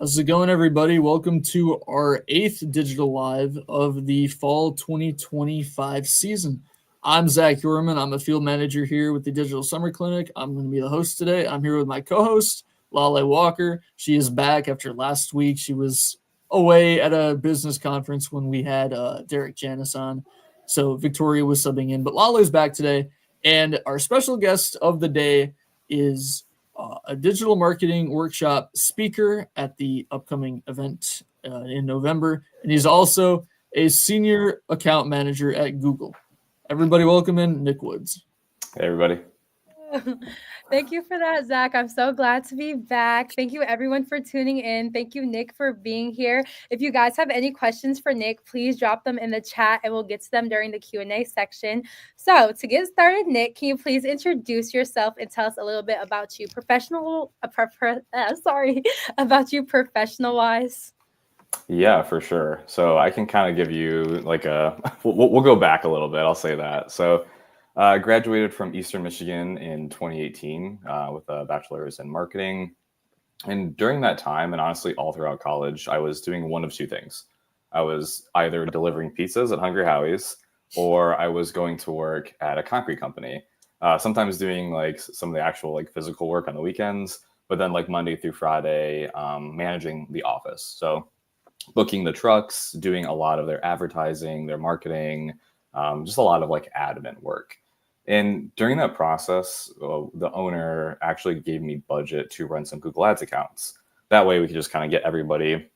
How's it going, everybody? Welcome to our eighth digital live of the fall 2025 season. I'm Zach Yorman. I'm a field manager here with the Digital Summer Clinic. I'm going to be the host today. I'm here with my co host, Lale Walker. She is back after last week. She was away at a business conference when we had Derek Janis on. So Victoria was subbing in, but Lale's back today. And our special guest of the day is a digital marketing workshop speaker at the upcoming event in November. And he's also a senior account manager at Google. Everybody welcome in Nick Woods. Hey, everybody. Thank you for that, Zach. I'm so glad to be back. Thank you, everyone, for tuning in. Thank you, Nick, for being here. If you guys have any questions for Nick, please drop them in the chat and we'll get to them during the Q&A section. So to get started, Nick, can you please introduce yourself and tell us a little bit about you about you professional-wise? Yeah, for sure. So I can kind of give you like we'll go back a little bit. I'll say that. So I graduated from Eastern Michigan in 2018 with a bachelor's in marketing. And during that time, and honestly, all throughout college, I was doing one of two things. I was either delivering pizzas at Hungry Howie's, or I was going to work at a concrete company. Sometimes doing like some of the actual like physical work on the weekends, but then like Monday through Friday, managing the office. So booking the trucks, doing a lot of their advertising, their marketing, just a lot of like admin work. And during that process, the owner actually gave me budget to run some Google Ads accounts. That way we could just kind of get everybody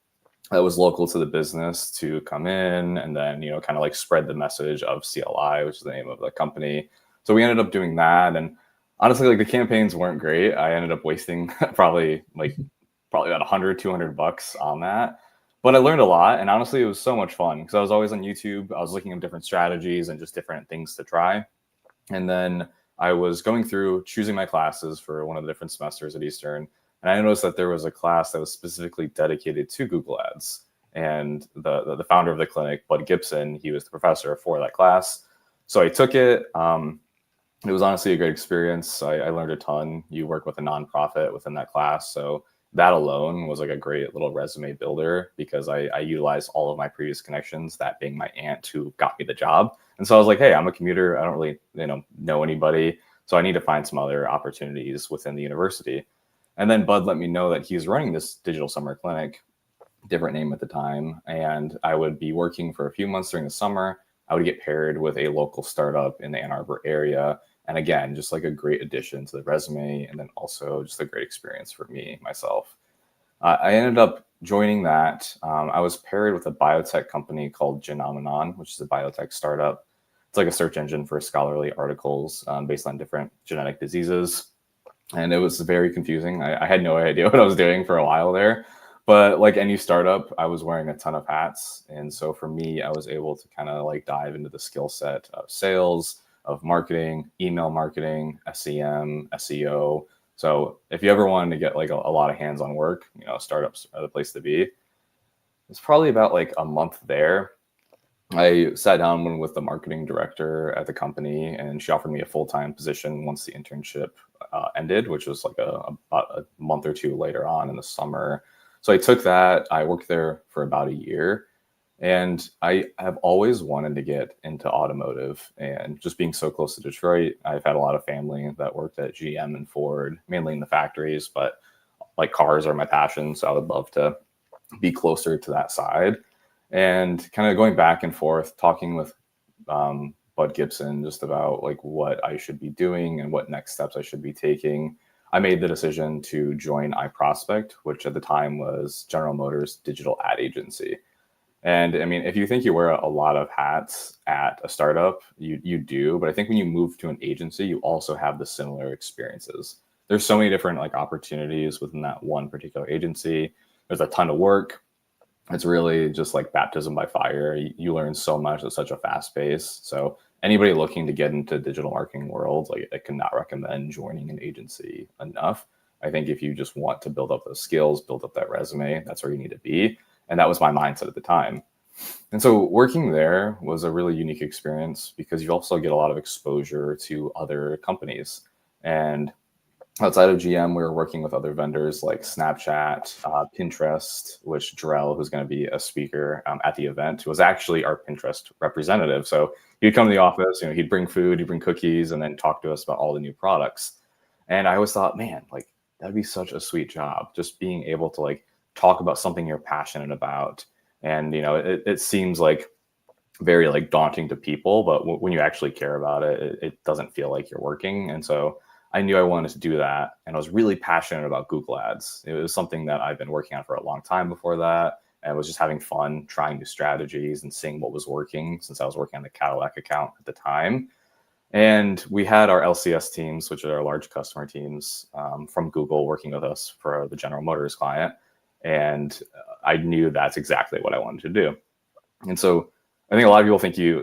that was local to the business to come in and then, kind of like spread the message of CLI, which is the name of the company. So we ended up doing that. And honestly, like the campaigns weren't great. I ended up wasting probably about $100-$200 on that. But I learned a lot. And honestly, it was so much fun because I was always on YouTube. I was looking at different strategies and just different things to try. And then I was going through choosing my classes for one of the different semesters at Eastern. And I noticed that there was a class that was specifically dedicated to Google Ads. And the founder of the clinic, Bud Gibson, he was the professor for that class. So I took it. It was honestly a great experience. I learned a ton. You work with a nonprofit within that class. So that alone was like a great little resume builder because I utilized all of my previous connections, that being my aunt who got me the job. And so I was like, hey, I'm a commuter. I don't really, know anybody. So I need to find some other opportunities within the university. And then Bud let me know that he's running this digital summer clinic, different name at the time. And I would be working for a few months during the summer. I would get paired with a local startup in the Ann Arbor area. And again, just like a great addition to the resume, and then also just a great experience for me, myself. I ended up joining that. I was paired with a biotech company called Genomenon, which is a biotech startup. It's like a search engine for scholarly articles based on different genetic diseases. And it was very confusing. I had no idea what I was doing for a while there. But like any startup, I was wearing a ton of hats. And so for me, I was able to kind of like dive into the skill set of sales, of marketing, email marketing, SEM, SEO. So if you ever wanted to get like a lot of hands-on work, startups are the place to be. It's probably about like a month there. I sat down with the marketing director at the company, and she offered me a full-time position once the internship ended, which was like about a month or two later on in the summer. So I took that. I worked there for about a year. And I have always wanted to get into automotive, and just being so close to Detroit, I've had a lot of family that worked at GM and Ford, mainly in the factories, but like cars are my passion. So I would love to be closer to that side. And kind of going back and forth, talking with Bud Gibson just about like what I should be doing and what next steps I should be taking. I made the decision to join iProspect, which at the time was General Motors' digital ad agency. And I mean, if you think you wear a lot of hats at a startup, you do. But I think when you move to an agency, you also have the similar experiences. There's so many different like opportunities within that one particular agency. There's a ton of work. It's really just like baptism by fire. You learn so much at such a fast pace. So anybody looking to get into digital marketing world, like I cannot recommend joining an agency enough. I think if you just want to build up those skills, build up that resume, that's where you need to be. And that was my mindset at the time. And so working there was a really unique experience because you also get a lot of exposure to other companies. And outside of GM, we were working with other vendors like Snapchat, Pinterest, which Jarrell, who's going to be a speaker at the event, was actually our Pinterest representative. So he'd come to the office, he'd bring food, he'd bring cookies, and then talk to us about all the new products. And I always thought, man, like that'd be such a sweet job, just being able to like talk about something you're passionate about. And it seems like very like daunting to people, but when you actually care about it, it doesn't feel like you're working. And so I knew I wanted to do that, and I was really passionate about Google Ads. It was something that I've been working on for a long time before that, and I was just having fun trying new strategies and seeing what was working, since I was working on the Cadillac account at the time. And we had our LCS teams, which are our large customer teams, from Google, working with us for the General Motors client. And I knew that's exactly what I wanted to do. And so I think a lot of people think you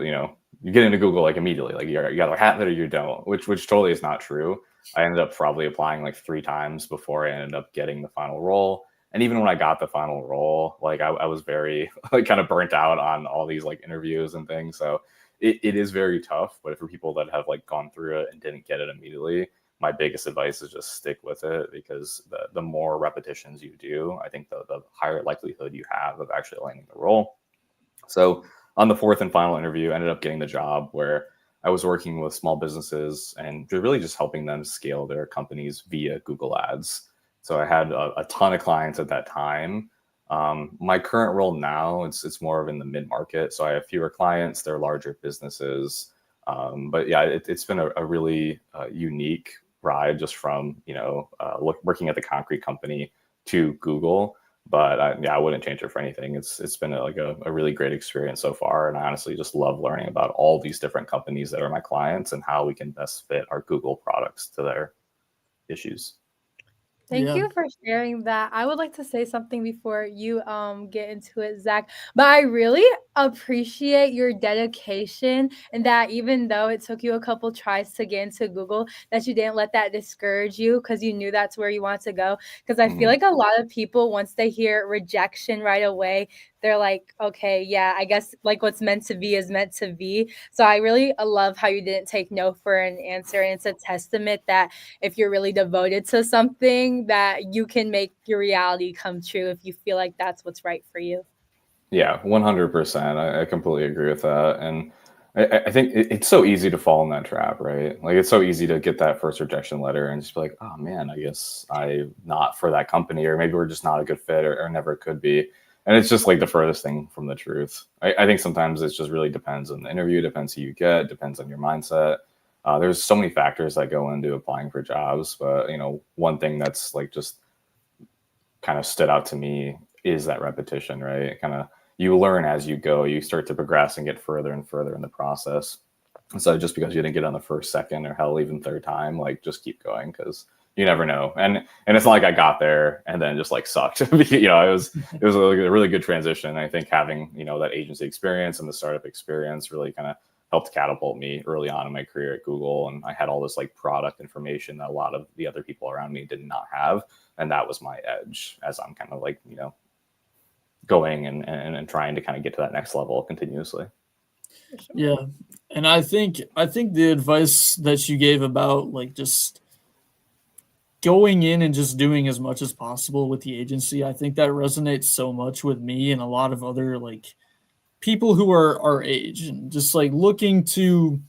get into Google like immediately, like you got to have it or you don't, which totally is not true. I ended up probably applying like 3 times before I ended up getting the final role. And even when I got the final role, like I was very like kind of burnt out on all these like interviews and things. So it is very tough. But for people that have like gone through it and didn't get it immediately, my biggest advice is just stick with it, because the more repetitions you do, I think the higher likelihood you have of actually landing the role. So on the 4th and final interview, I ended up getting the job where I was working with small businesses and really just helping them scale their companies via Google Ads. So I had a ton of clients at that time. My current role now, it's more of in the mid-market. So I have fewer clients, they're larger businesses. But yeah, it's been a really unique ride, just from, working at the concrete company to Google. But I wouldn't change it for anything. It's been a really great experience so far. And I honestly just love learning about all these different companies that are my clients and how we can best fit our Google products to their issues. Thank Yeah. you for sharing that. I would like to say something before you get into it, Zach. But I really appreciate your dedication, and that even though it took you a couple tries to get into Google, that you didn't let that discourage you, because you knew that's where you want to go. Because I feel like a lot of people, once they hear rejection right away, they're like, okay, yeah, I guess like what's meant to be is meant to be. So I really love how you didn't take no for an answer. And it's a testament that if you're really devoted to something, that you can make your reality come true if you feel like that's what's right for you. Yeah, 100%. I completely agree with that. And I think it's so easy to fall in that trap, right? Like it's so easy to get that first rejection letter and just be like, oh man, I guess I'm not for that company, or maybe we're just not a good fit, or never could be. And it's just like the furthest thing from the truth. I think sometimes it just really depends on the interview, depends who you get, depends on your mindset. There's so many factors that go into applying for jobs, but one thing that's like just kind of stood out to me is that repetition, right? Kind of you learn as you go, you start to progress and get further and further in the process. So just because you didn't get on the first, second, or hell, even third time, like just keep going, because you never know. And it's not like I got there and then just like sucked. It was a really good transition. I think having that agency experience and the startup experience really kind of helped catapult me early on in my career at Google. And I had all this like product information that a lot of the other people around me did not have, and that was my edge as I'm kind of like going and trying to kind of get to that next level continuously. Yeah. And I think the advice that you gave about like just going in and just doing as much as possible with the agency, I think that resonates so much with me and a lot of other like people who are our age and just like looking to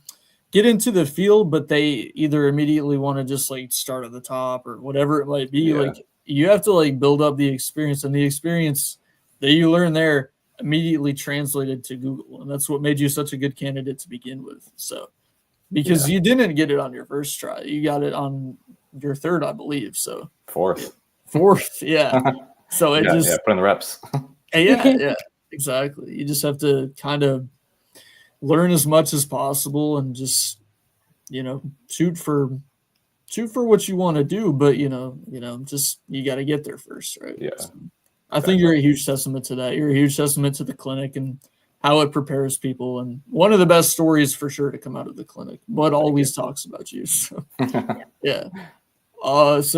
get into the field, but they either immediately want to just like start at the top or whatever it might be. Yeah. Like you have to like build up the experience, and the experience that you learn there immediately translated to Google. And that's what made you such a good candidate to begin with. So, because you didn't get it on your first try, you got it on your third, I believe. So Fourth. Yeah. So it put in the reps. Yeah, exactly. You just have to kind of learn as much as possible and just, shoot for what you want to do. But, just, you got to get there first. Right. Yeah. So I think you're a huge testament to that. You're a huge testament to the clinic and how it prepares people. And one of the best stories for sure to come out of the clinic. Bud always talks about you. So, yeah. Let's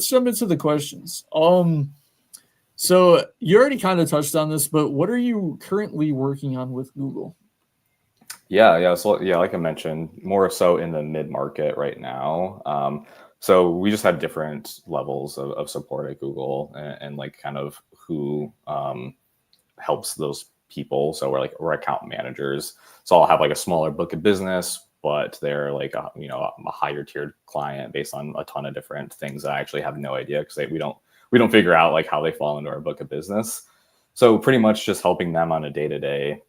jump into the questions. So you already kind of touched on this, but what are you currently working on with Google? Yeah. So like I mentioned, more so in the mid-market right now. So we just had different levels of support at Google, and like kind of who helps those people. So we're account managers. So I'll have like a smaller book of business, but they're like a higher tiered client based on a ton of different things that I actually have no idea, because we don't figure out like how they fall into our book of business. So pretty much just helping them on a day-to-day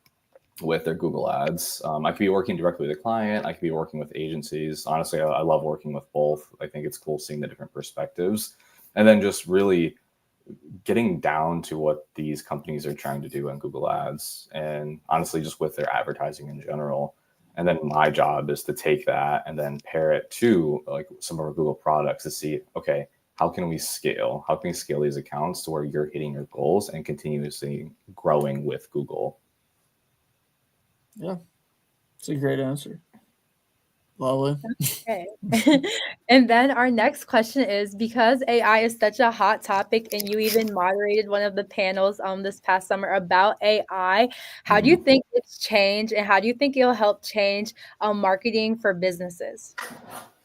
with their Google ads. I could be working directly with a client. I could be working with agencies. Honestly, I love working with both. I think it's cool seeing the different perspectives, and then just really getting down to what these companies are trying to do on Google ads, and honestly, just with their advertising in general. And then my job is to take that and then pair it to like some of our Google products to see, okay, how can we scale? How can we scale these accounts to where you're hitting your goals and continuously growing with Google? Yeah, it's a great answer. Lovely. Okay. And then our next question is, because AI is such a hot topic and you even moderated one of the panels this past summer about AI, how do you think it's changed, and how do you think it'll help change marketing for businesses?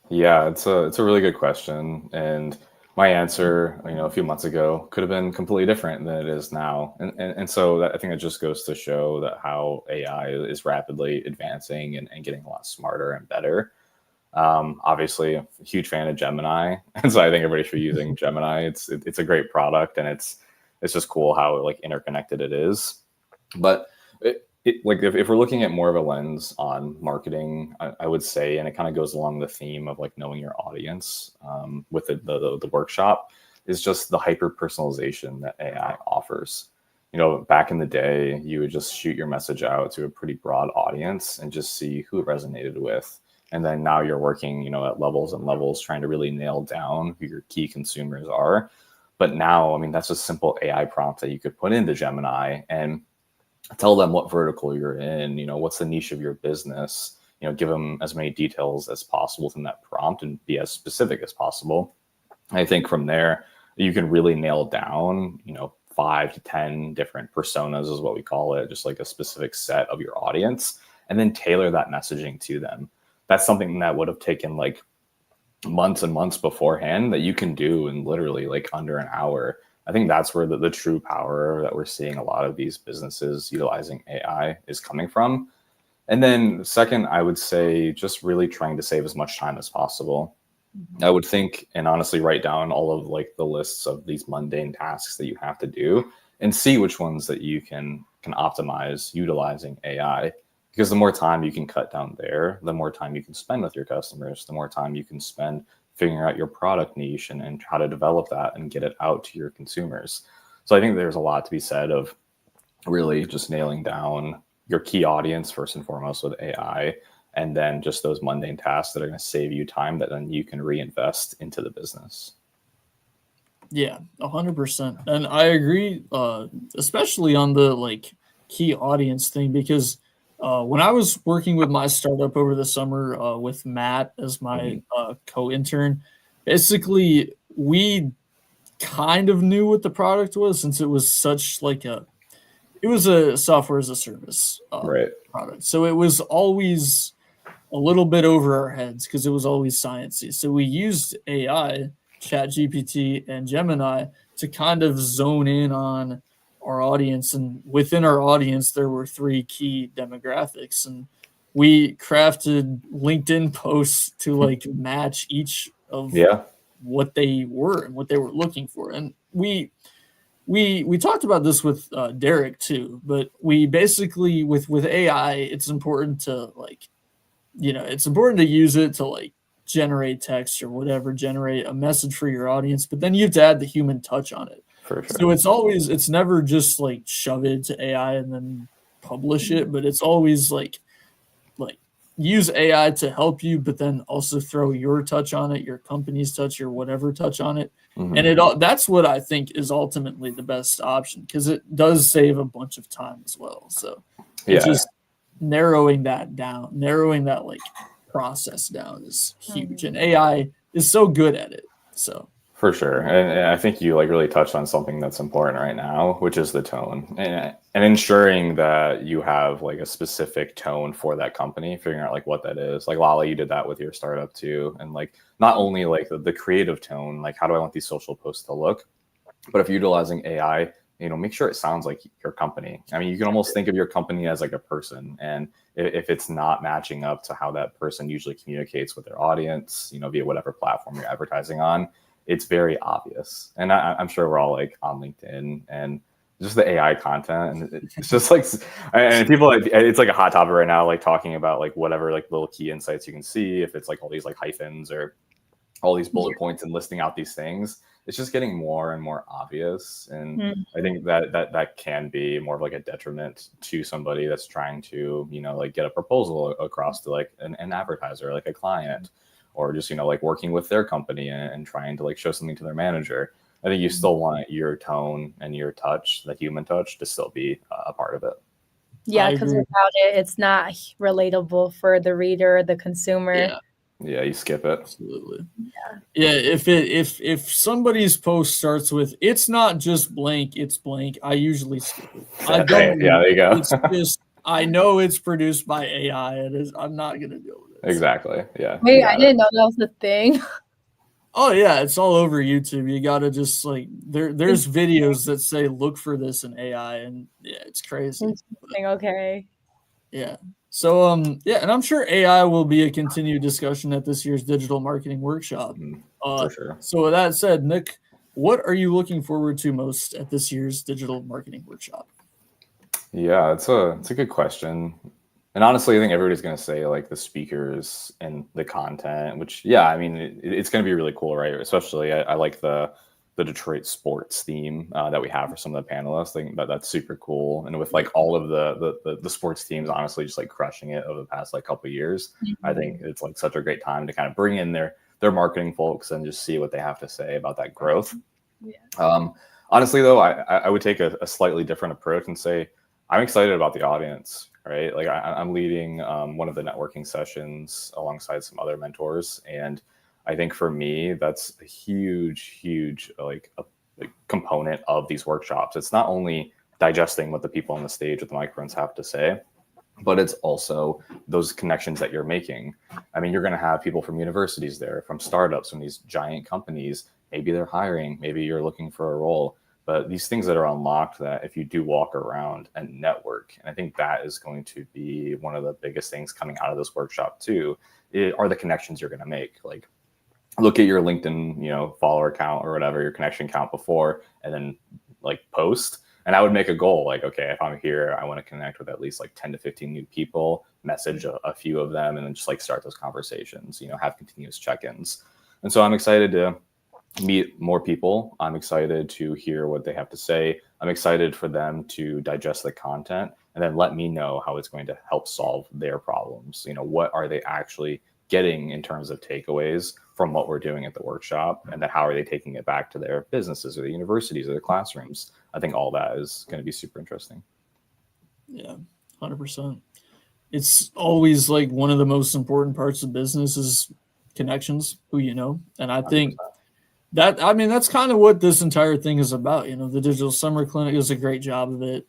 Yeah, it's a really good question, and my answer, a few months ago could have been completely different than it is now, and so I think it just goes to show that how AI is rapidly advancing and getting a lot smarter and better. Obviously, a huge fan of Gemini, and so I think everybody should be using Gemini. It's a great product, and it's just cool how like interconnected it is. But like if we're looking at more of a lens on marketing, I would say, and it kind of goes along the theme of like knowing your audience, with the workshop, is just the hyper personalization that AI offers. Back in the day, you would just shoot your message out to a pretty broad audience and just see who it resonated with. And then now you're working, at levels and levels, trying to really nail down who your key consumers are. But now, I mean, that's just simple AI prompts that you could put into Gemini and tell them what vertical you're in, what's the niche of your business, give them as many details as possible within that prompt and be as specific as possible. I think from there, you can really nail down, 5 to 10 different personas is what we call it, just like a specific set of your audience, and then tailor that messaging to them. That's something that would have taken like months and months beforehand that you can do in literally like under an hour. I think that's where the true power that we're seeing a lot of these businesses utilizing AI is coming from. And then second, I would say just really trying to save as much time as possible. I would think and honestly write down all of like the lists of these mundane tasks that you have to do and see which ones that you can optimize utilizing AI. Because the more time you can cut down there, the more time you can spend with your customers, the more time you can spend figuring out your product niche and how to develop that and get it out to your consumers. So I think there's a lot to be said of really just nailing down your key audience first and foremost with AI, and then just those mundane tasks that are going to save you time that then you can reinvest into the business. Yeah, 100%. And I agree, especially on the like key audience thing, because when I was working with my startup over the summer with Matt as my co-intern, basically we kind of knew what the product was, since it was such like it was a software as a service product. So it was always a little bit over our heads because it was always sciencey. So we used AI, ChatGPT, and Gemini to kind of zone in on our audience, and within our audience there were 3 key demographics, and we crafted LinkedIn posts to like match each of what they were and what they were looking for. And we talked about this with Derek too, but we basically with AI, it's important to like, it's important to use it to like generate text or whatever, generate a message for your audience, but then you have to add the human touch on it. For sure. So it's never just like shove it to AI and then publish it, but it's always like use AI to help you, but then also throw your touch on it, your company's touch, your whatever touch on it. And that's what I think is ultimately the best option, because it does save a bunch of time as well. So it's just narrowing that like process down is huge, and AI is so good at it. So For sure. And I think you like really touched on something that's important right now, which is the tone and ensuring that you have like a specific tone for that company, figuring out like what that is. Like Lala, you did that with your startup too. And like not only like the creative tone, like how do I want these social posts to look, but if you're utilizing AI, make sure it sounds like your company. I mean, you can almost think of your company as like a person. And if it's not matching up to how that person usually communicates with their audience, via whatever platform you're advertising on, it's very obvious. And I'm sure we're all like on LinkedIn and just the AI content. And it's just like, and people, it's like a hot topic right now, like talking about like whatever like little key insights you can see, if it's like all these like hyphens or all these bullet points and listing out these things. It's just getting more and more obvious. And I think that can be more of like a detriment to somebody that's trying to, like get a proposal across to like an advertiser, like a client, or just, like working with their company and trying to like show something to their manager. I think you still want your tone and your touch, the human touch, to still be a part of it. Yeah, because without it, it's not relatable for the reader, the consumer. Yeah, you skip it. Absolutely. Yeah, if somebody's post starts with "it's not just blank, it's blank," I usually skip it. I don't. Yeah, there you go. It's just I know it's produced by AI. I'm not gonna deal with it. Exactly. Yeah. Wait, I didn't know that was a thing. Oh yeah, it's all over YouTube. You gotta just like there's videos that say look for this in AI, and yeah, it's crazy. Okay. Yeah. So yeah, and I'm sure AI will be a continued discussion at this year's digital marketing workshop. For sure. So with that said, Nick, what are you looking forward to most at this year's digital marketing workshop? Yeah, it's a good question. And honestly, I think everybody's going to say like the speakers and the content, which, yeah, I mean, it's going to be really cool, right? Especially I like the Detroit sports theme that we have for some of the panelists. I think that's super cool. And with like all of the sports teams, honestly, just like crushing it over the past like couple of years, I think it's like such a great time to kind of bring in their marketing folks and just see what they have to say about that growth. Yeah. Honestly, though, I would take a slightly different approach and say, I'm excited about the audience, right? Like I'm leading one of the networking sessions alongside some other mentors. And I think for me, that's a huge like a component of these workshops. It's not only digesting what the people on the stage with the microphones have to say, but it's also those connections that you're making. I mean, you're going to have people from universities there, from startups, from these giant companies. Maybe they're hiring, maybe you're looking for a role. But these things that are unlocked that if you do walk around and network, and I think that is going to be one of the biggest things coming out of this workshop too, are the connections you're going to make. Like look at your LinkedIn, follower count or whatever, your connection count before, and then like post. And I would make a goal like, okay, if I'm here, I want to connect with at least like 10 to 15 new people, message a few of them, and then just like start those conversations, have continuous check-ins. And so I'm excited to meet more people. I'm excited to hear what they have to say. I'm excited for them to digest the content and then let me know how it's going to help solve their problems. What are they actually getting in terms of takeaways from what we're doing at the workshop, and then how are they taking it back to their businesses or the universities or their classrooms? I think all that is going to be super interesting. Yeah, 100%. It's always like one of the most important parts of business is connections, who you know. And I think 100%. That's kind of what this entire thing is about. The Digital Summer Clinic does a great job of it.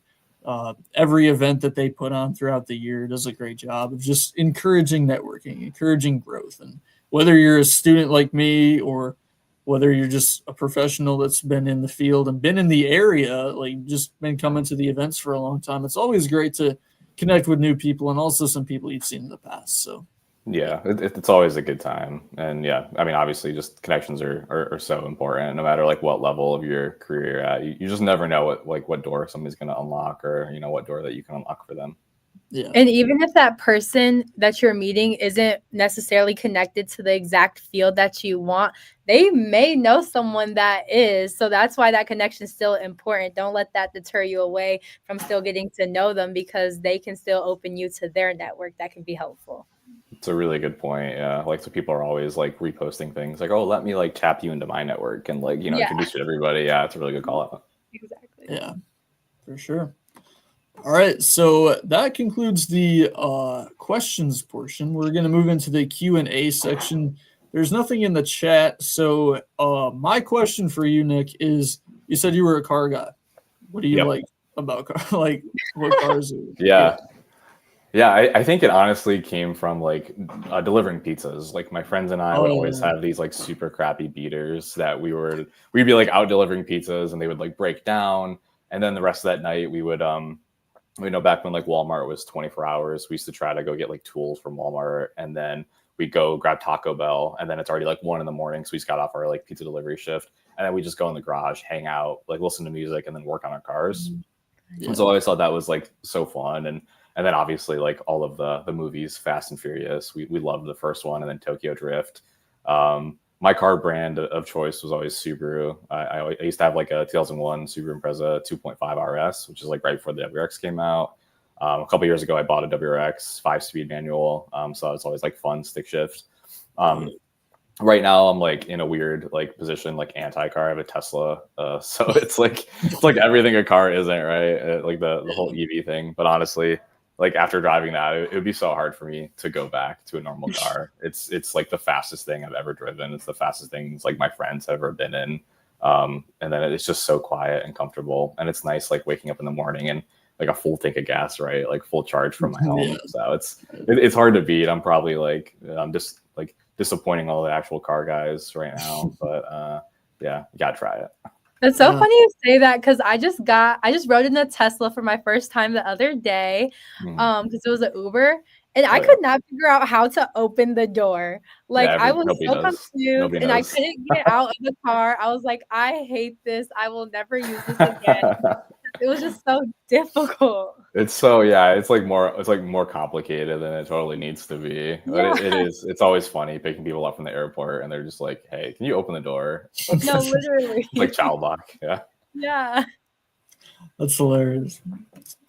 Every event that they put on throughout the year does a great job of just encouraging networking, encouraging growth. And whether you're a student like me or whether you're just a professional that's been in the field and been in the area, like just been coming to the events for a long time, it's always great to connect with new people and also some people you've seen in the past. So yeah, it's always a good time. And yeah, I mean, obviously just connections are so important no matter like what level of your career you're at. You just never know what door somebody's going to unlock or, what door that you can unlock for them. Yeah. And even if that person that you're meeting isn't necessarily connected to the exact field that you want, they may know someone that is. So that's why that connection is still important. Don't let that deter you away from still getting to know them, because they can still open you to their network that can be helpful. It's a really good point. Yeah. Like, so people are always like reposting things like, oh, let me like tap you into my network and like, introduce you to everybody. Yeah. It's a really good call out. Exactly. Yeah, for sure. All right. So that concludes the questions portion. We're going to move into the Q&A section. there's nothing in the chat. So my question for you, Nick, is you said you were a car guy. What do you Yep. like about car? Like what cars? Yeah. Yeah, I think it honestly came from like delivering pizzas. Like my friends and I would always have these like super crappy beaters that we'd be like out delivering pizzas and they would like break down. And then the rest of that night we would back when like Walmart was 24 hours, we used to try to go get like tools from Walmart and then we go grab Taco Bell and then it's already like 1 a.m. So we just got off our like pizza delivery shift and then we just go in the garage, hang out, like listen to music and then work on our cars. Yeah. And so I always thought that was like so fun. And then obviously like all of the movies, Fast and Furious, we loved the first one and then Tokyo Drift. My car brand of choice was always Subaru. I used to have like a 2001 Subaru Impreza 2.5 RS, which is like right before the WRX came out. A couple years ago, I bought a WRX 5-speed manual. So it's always like fun stick shift. Right now I'm like in a weird like position, like anti-car. I have a Tesla. So it's like everything a car isn't, right? Like the whole EV thing. But honestly, like after driving that, it would be so hard for me to go back to a normal car. It's like the fastest thing I've ever driven. It's the fastest things like my friends have ever been in. And then it's just so quiet and comfortable. And it's nice like waking up in the morning and like a full tank of gas, right? Like full charge from my home. Yeah. So it's hard to beat. I'm just like disappointing all the actual car guys right now. But yeah, you gotta try it. It's so funny you say that because I just rode in a Tesla for my first time the other day because it was an Uber and I could not figure out how to open the door. Like I was so confused and I couldn't get out of the car. I was like, I hate this. I will never use this again. It was just so difficult. It's like more complicated than it totally needs to be. But it's always funny picking people up from the airport and they're just like, hey, can you open the door? No, literally. Like child lock. Yeah. Yeah. That's hilarious.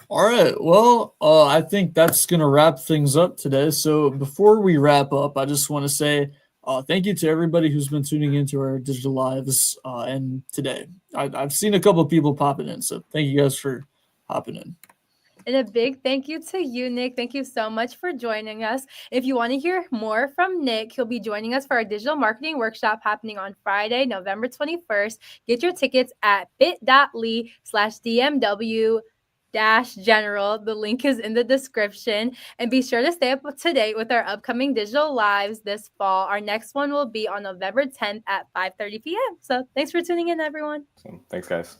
All right. Well, I think that's going to wrap things up today. So before we wrap up, I just want to say thank you to everybody who's been tuning into our digital lives and today. I've seen a couple of people popping in, so thank you guys for hopping in. And a big thank you to you, Nick. Thank you so much for joining us. If you want to hear more from Nick, he'll be joining us for our digital marketing workshop happening on Friday, November 21st. Get your tickets at bit.ly/DMW general. The link is in the description and be sure to stay up to date with our upcoming digital lives this fall. Our next one will be on November 10th at 5:30 p.m. So thanks for tuning in, everyone. Thanks, guys.